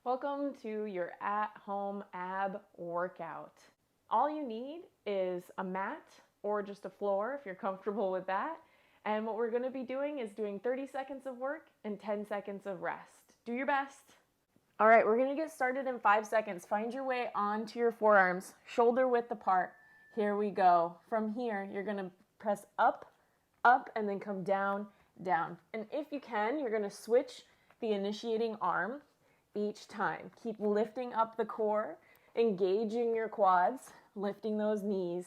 Welcome to your at-home ab workout. All you need is a mat or just a floor if you're comfortable with that. And what we're going to be doing is doing 30 seconds of work and 10 seconds of rest. Do your best. All right, we're going to get started in 5 seconds. Find your way onto your forearms, shoulder width apart. Here we go. From here, you're going to press up, up, and then come down, down. And if you can, you're going to switch the initiating arm each time. Keep lifting up the core, engaging your quads, lifting those knees.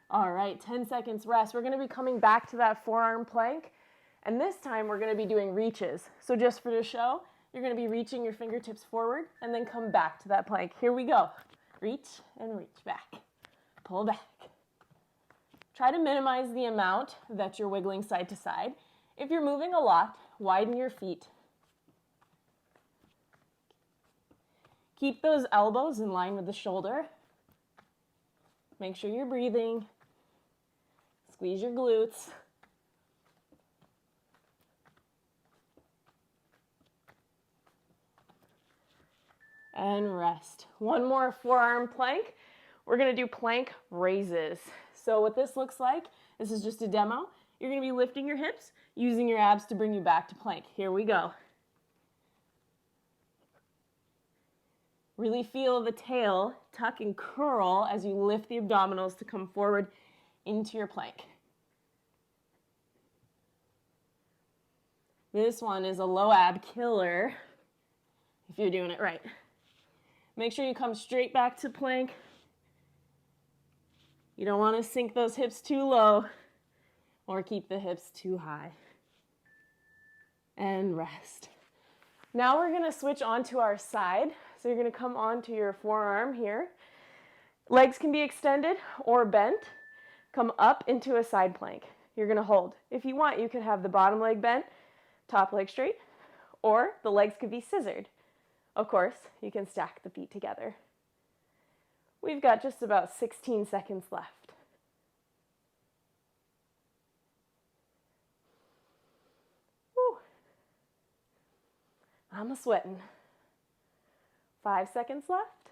All right, 10 seconds rest. We're going to be coming back to that forearm plank, and this time we're going to be doing reaches. So just for the show, you're going to be reaching your fingertips forward and then come back to that plank. Here we go. Reach and reach back. Pull back. Try to minimize the amount that you're wiggling side to side. If you're moving a lot, widen your feet. Keep those elbows in line with the shoulder. Make sure you're breathing. Squeeze your glutes. And rest. One more forearm plank. We're going to do plank raises. So what this looks like, this is just a demo. You're going to be lifting your hips, using your abs to bring you back to plank. Here we go. Really feel the tail tuck and curl as you lift the abdominals to come forward into your plank. This one is a low ab killer if you're doing it right. Make sure you come straight back to plank. You don't want to sink those hips too low or keep the hips too high. And rest. Now we're going to switch onto our side. So you're going to come onto your forearm here. Legs can be extended or bent. Come up into a side plank. You're going to hold. If you want, you could have the bottom leg bent, top leg straight, or the legs could be scissored. Of course, you can stack the feet together. We've got just about 16 seconds left. Whew. I'm a-sweating. 5 seconds left.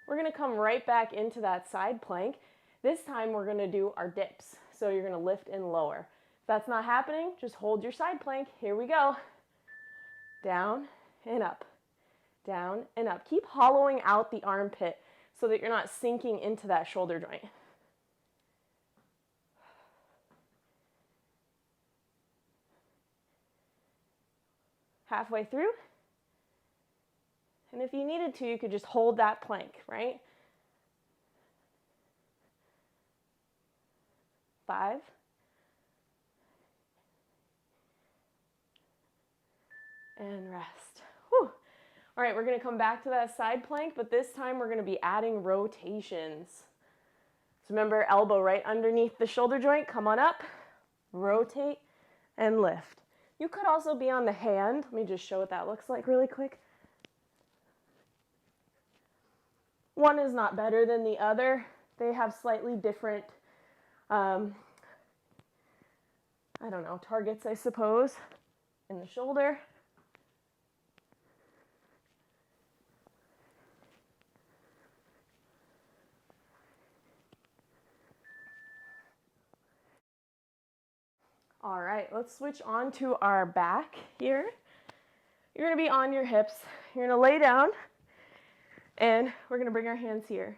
We're going to come right back into that side plank. This time we're going to do our dips. So you're going to lift and lower. If that's not happening, just hold your side plank. Here we go. Down and up. Down and up. Keep hollowing out the armpit so that you're not sinking into that shoulder joint. Halfway through. And if you needed to, you could just hold that plank, right? 5. And rest. Whew. All right, we're going to come back to that side plank, but this time we're going to be adding rotations. So remember, elbow right underneath the shoulder joint. Come on up, rotate, and lift. You could also be on the hand. Let me just show what that looks like really quick. One is not better than the other. They have slightly different, targets, I suppose, in the shoulder. All right, let's switch on to our back here. You're going to be on your hips. You're going to lay down, and we're going to bring our hands here.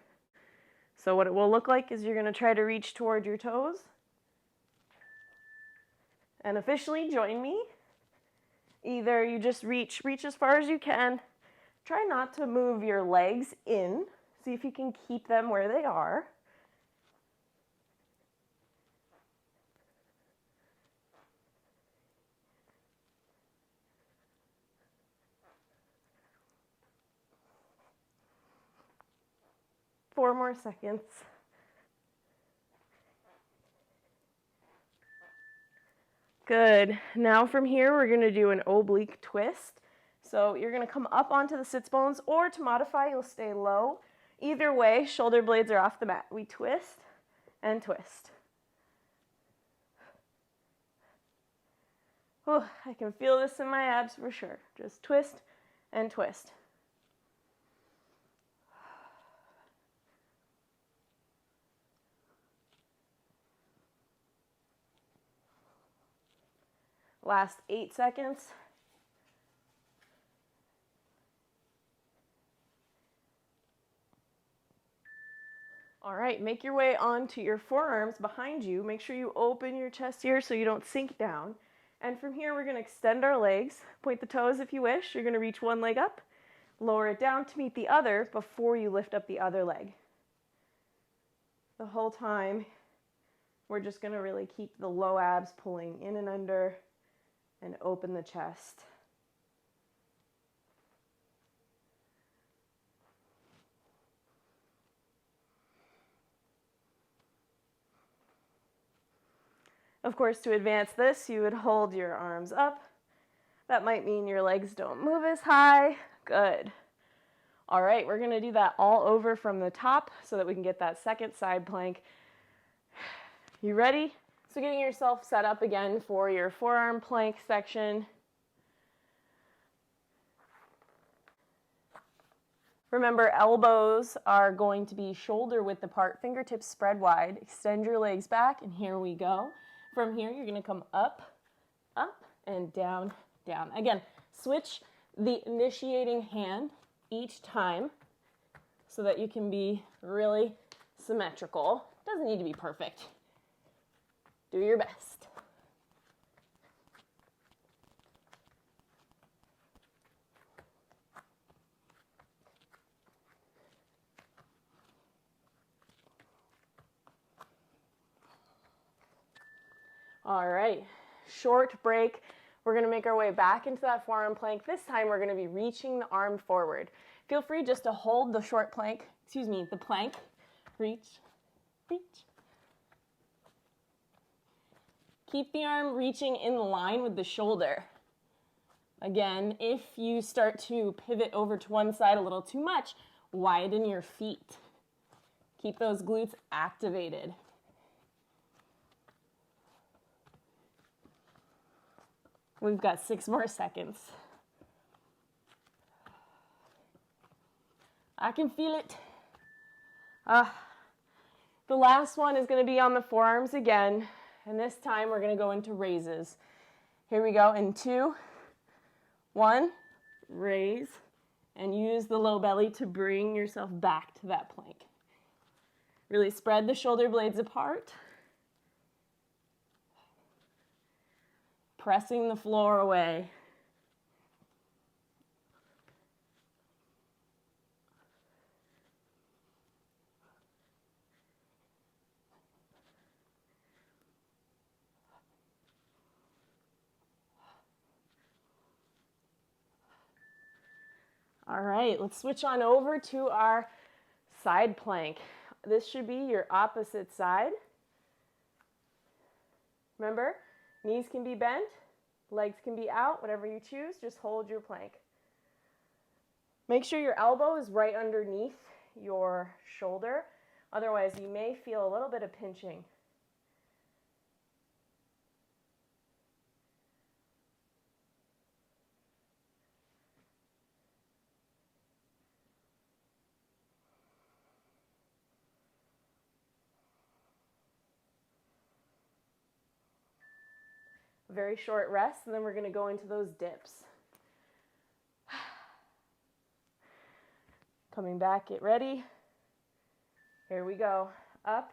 So what it will look like is you're going to try to reach toward your toes. And officially join me. Either you just reach as far as you can. Try not to move your legs in. See if you can keep them where they are. Four more seconds. Good. Now from here, we're going to do an oblique twist. So you're going to come up onto the sits bones, or to modify, you'll stay low. Either way, shoulder blades are off the mat. We twist and twist. Oh, I can feel this in my abs for sure. Just twist and twist. Last 8 seconds. All right, make your way onto your forearms behind you. Make sure you open your chest here so you don't sink down. And from here, we're going to extend our legs. Point the toes if you wish. You're going to reach one leg up, lower it down to meet the other before you lift up the other leg. The whole time, we're just going to really keep the low abs pulling in and under and open the chest. Of course, to advance this, you would hold your arms up. That might mean your legs don't move as high. Good. All right, we're going to do that all over from the top so that we can get that second side plank. You ready? So getting yourself set up again for your forearm plank section. Remember, elbows are going to be shoulder width apart, fingertips spread wide. Extend your legs back, and here we go. From here, you're going to come up, up, and down, down. Again, switch the initiating hand each time so that you can be really symmetrical. Doesn't need to be perfect. Do your best. All right, short break. We're going to make our way back into that forearm plank. This time we're going to be reaching the arm forward. Feel free just to hold the short plank, the plank. Reach, reach. Keep the arm reaching in line with the shoulder. Again, if you start to pivot over to one side a little too much, widen your feet. Keep those glutes activated. We've got 6 more seconds. I can feel it. The last one is going to be on the forearms again, and this time we're going to go into raises. Here we go in 2, 1, raise, and use the low belly to bring yourself back to that plank. Really spread the shoulder blades apart. Pressing the floor away. All right, let's switch on over to our side plank. This should be your opposite side. Remember, knees can be bent, legs can be out, whatever you choose, just hold your plank. Make sure your elbow is right underneath your shoulder, otherwise you may feel a little bit of pinching. Very short rest, and then we're going to go into those dips. Coming back, get ready. Here we go. Up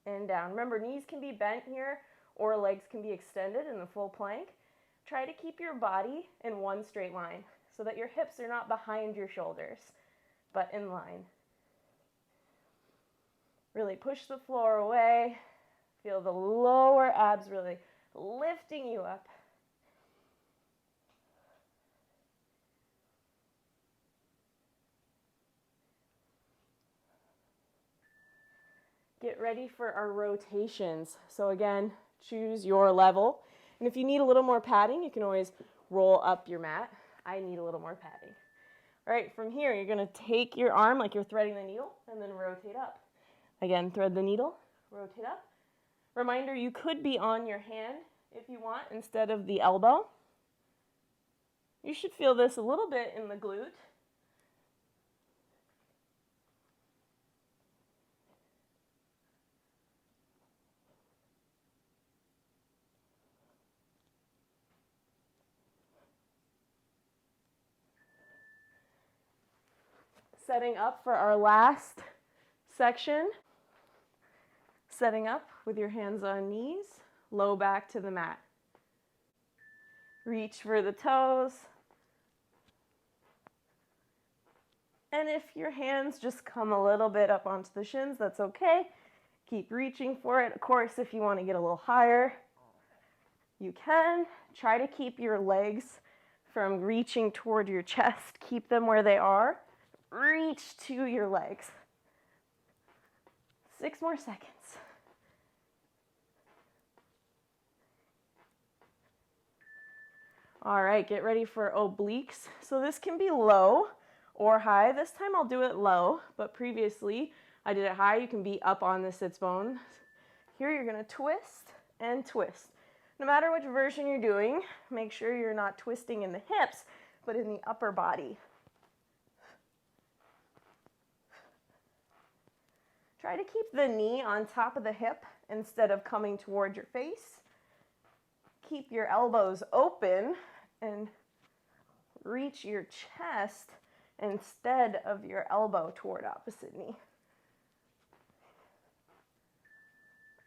and down. Remember, knees can be bent here, or legs can be extended in the full plank. Try to keep your body in one straight line so that your hips are not behind your shoulders, but in line. Really push the floor away. Feel the lower abs really lifting you up. Get ready for our rotations. So again, choose your level. And if you need a little more padding, you can always roll up your mat. I need a little more padding. All right, from here, you're going to take your arm like you're threading the needle and then rotate up. Again, thread the needle, rotate up. Reminder, you could be on your hand if you want instead of the elbow. You should feel this a little bit in the glute. Setting up for our last section. Setting up with your hands on knees, low back to the mat. Reach for the toes. And if your hands just come a little bit up onto the shins, that's okay. Keep reaching for it. Of course, if you want to get a little higher, you can. Try to keep your legs from reaching toward your chest. Keep them where they are. Reach to your legs. 6 more seconds. All right, get ready for obliques. So this can be low or high. This time I'll do it low, but previously I did it high. You can be up on the sits bone. Here you're going to twist and twist. No matter which version you're doing, make sure you're not twisting in the hips, but in the upper body. Try to keep the knee on top of the hip instead of coming toward your face. Keep your elbows open and reach your chest instead of your elbow toward opposite knee.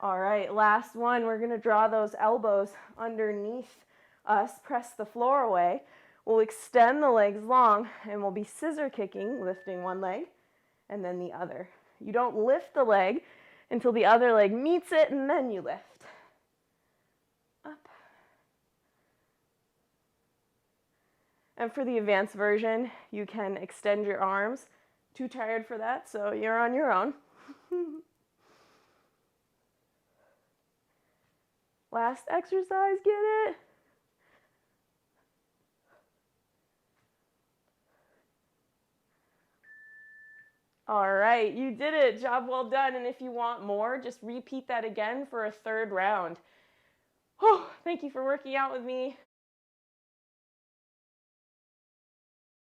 All right, last one. We're going to draw those elbows underneath us, press the floor away. We'll extend the legs long and we'll be scissor kicking, lifting one leg and then the other. You don't lift the leg until the other leg meets it, and then you lift. Up. And for the advanced version, you can extend your arms. Too tired for that, so you're on your own. Last exercise, get it? All right, you did it. Job well done. And if you want more, just repeat that again for a third round. Oh, thank you for working out with me.